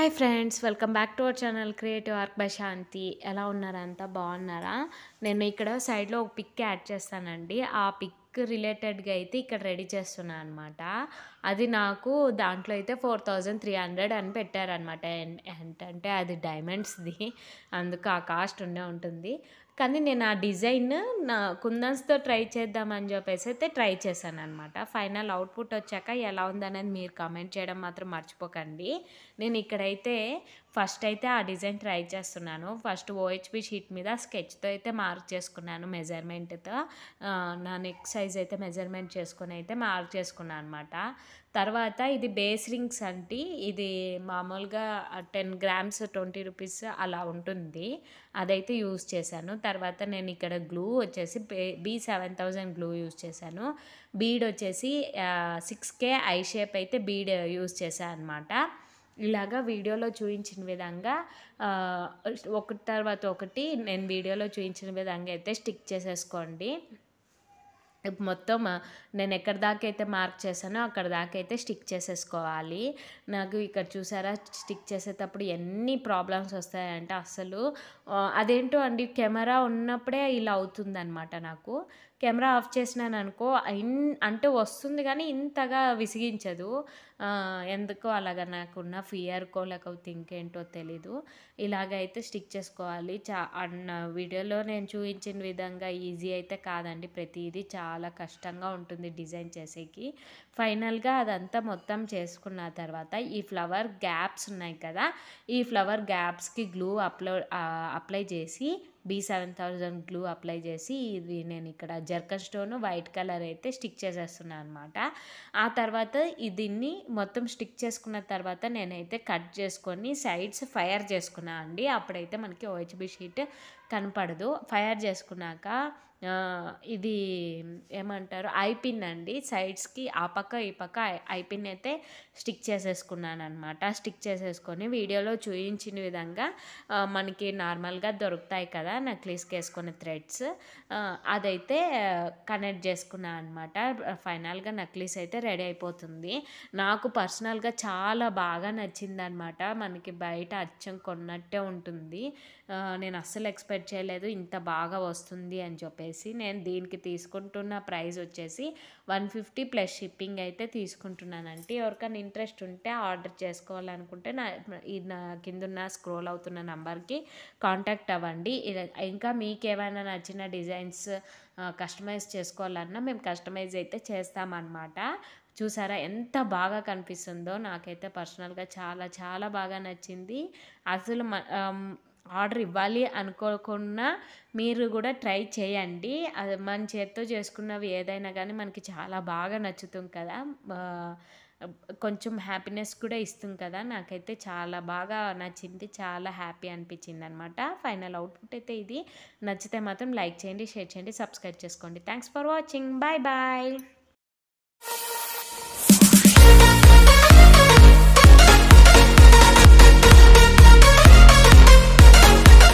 Hi friends, welcome back to our channel creative arc by Shanti. ఎలా ఉన్నారా? అంతా బాగున్నారా? నేను ఇక్కడ సైడ్లో ఒక పిక్ యాడ్ చేస్తానండి. ఆ పిక్ రిలేటెడ్గా అయితే ఇక్కడ రెడీ చేస్తున్నాను అనమాట. అది నాకు దాంట్లో అయితే 4300 అని పెట్టారనమాట. ఏంటంటే అది డైమండ్స్ది, అందుకు ఆ కాస్ట్ ఉంటుంది. కానీ నేను ఆ డిజైన్ నా కుందన్స్తో ట్రై చేద్దామని చెప్పేసి అయితే ట్రై చేశాను అనమాట. ఫైనల్ అవుట్పుట్ వచ్చాక ఎలా ఉందనేది మీరు కామెంట్ చేయడం మాత్రం మర్చిపోకండి. నేను ఇక్కడైతే ఫస్ట్ అయితే ఆ డిజైన్ ట్రై చేస్తున్నాను. ఫస్ట్ ఓహెచ్బి షీట్ మీద స్కెచ్తో అయితే మార్క్ చేసుకున్నాను మెజర్మెంట్తో. నా నెక్ సైజ్ అయితే మెజర్మెంట్ చేసుకొని అయితే మార్క్ చేసుకున్నాను అనమాట. తర్వాత ఇది బేస్ రింగ్స్ అంటే ఇది మామూలుగా 10 గ్రామ్స్ 20 రూపీస్ అలా ఉంటుంది. అదైతే యూజ్ చేశాను. తర్వాత నేను ఇక్కడ గ్లూ వచ్చేసి B7000 గ్లూ యూజ్ చేశాను. బీడ్ వచ్చేసి 6K ఐ షేప్ అయితే బీడ్ యూజ్ చేశాను అనమాట. ఇలాగా వీడియోలో చూపించిన విధంగా ఒకటి తర్వాత ఒకటి నేను వీడియోలో చూపించిన విధంగా అయితే స్టిక్ చేసేసుకోండి. మొత్తం నేను ఎక్కడి దాకా అయితే మార్క్ చేశానో అక్కడ దాకా అయితే స్టిక్ చేసేసుకోవాలి. నాకు ఇక్కడ చూసారా, స్టిక్ చేసేటప్పుడు ఎన్ని ప్రాబ్లమ్స్ వస్తాయంటే అసలు అదేంటో అండి, కెమెరా ఉన్నప్పుడే ఇలా అవుతుందన్నమాట. నాకు కెమెరా ఆఫ్ చేసినాను అనుకో అంటే వస్తుంది కానీ ఇంతగా విసిగించదు. ఎందుకో అలాగా నాకున్న ఫియర్కో లేకపోతే ఇంకేంటో తెలీదు. ఇలాగైతే స్టిక్ చేసుకోవాలి. వీడియోలో నేను చూపించిన విధంగా ఈజీ అయితే కాదండి. ప్రతిదీ చాలా కష్టంగా ఉంటుంది డిజైన్ చేసేకి. ఫైనల్గా అదంతా మొత్తం చేసుకున్న తర్వాత ఈ ఫ్లవర్ గ్యాప్స్ ఉన్నాయి కదా, ఈ ఫ్లవర్ గ్యాప్స్కి గ్లూ అప్లై చేసి B7000 గ్లూ అప్లై చేసి ఇది నేను ఇక్కడ జర్కన్ స్టోన్ వైట్ కలర్ అయితే స్టిక్ చేసేస్తున్నాను అనమాట. ఆ తర్వాత దీన్ని మొత్తం స్టిక్ చేసుకున్న తర్వాత నేనైతే కట్ చేసుకొని సైడ్స్ ఫైర్ చేసుకున్నాను అండి. అప్పుడైతే మనకి ఓహెచ్బి షీట్ కనపడదు. ఫైర్ చేసుకున్నాక ఇది ఏమంటారు, ఐపిన్ అండి. సైడ్స్కి ఆ పక్క ఈ పక్క ఐపిన్ అయితే స్టిక్ చేసేసుకున్నాను అనమాట. స్టిక్ చేసేసుకొని వీడియోలో చూపించిన విధంగా మనకి నార్మల్గా దొరుకుతాయి కదా నెక్లెస్కి వేసుకునే థ్రెడ్స్, అదైతే కనెక్ట్ చేసుకున్నాను అనమాట. ఫైనల్గా నెక్లెస్ అయితే రెడీ అయిపోతుంది. నాకు పర్సనల్గా చాలా బాగా నచ్చింది అనమాట. మనకి బయట అచ్చం కొన్నట్టే ఉంటుంది. నేను అస్సలు ఎక్స్పెక్ట్ చేయలేదు ఇంత బాగా వస్తుంది అని చెప్పేసి. నేను దీనికి తీసుకుంటున్న ప్రైస్ వచ్చేసి 150 ప్లస్ షిప్పింగ్ అయితే తీసుకుంటున్నానంటే. ఎవరికైనా ఇంట్రెస్ట్ ఉంటే ఆర్డర్ చేసుకోవాలనుకుంటే నా కిందున్న స్క్రోల్ అవుతున్న నంబర్కి కాంటాక్ట్ అవ్వండి. ఇంకా మీకు ఏమైనా నచ్చిన డిజైన్స్ కస్టమైజ్ చేసుకోవాలన్నా మేము కస్టమైజ్ అయితే చేస్తామన్నమాట. చూసారా ఎంత బాగా కనిపిస్తుందో? నాకైతే పర్సనల్గా చాలా చాలా బాగా నచ్చింది. అసలు ఆర్డర్ ఇవ్వాలి అనుకోకుండా మీరు కూడా ట్రై చేయండి. అది మన చేత్తో చేసుకున్నవి ఏదైనా కానీ మనకి చాలా బాగా నచ్చుతుంది కదా, కొంచెం హ్యాపీనెస్ కూడా ఇస్తుంది కదా. నాకైతే చాలా బాగా నచ్చింది, చాలా హ్యాపీ అనిపించింది అనమాట. ఫైనల్ అవుట్పుట్ అయితే ఇది. నచ్చితే మాత్రం లైక్ చేయండి, షేర్ చేయండి, సబ్స్క్రైబ్ చేసుకోండి. Thanks for watching. Bye bye.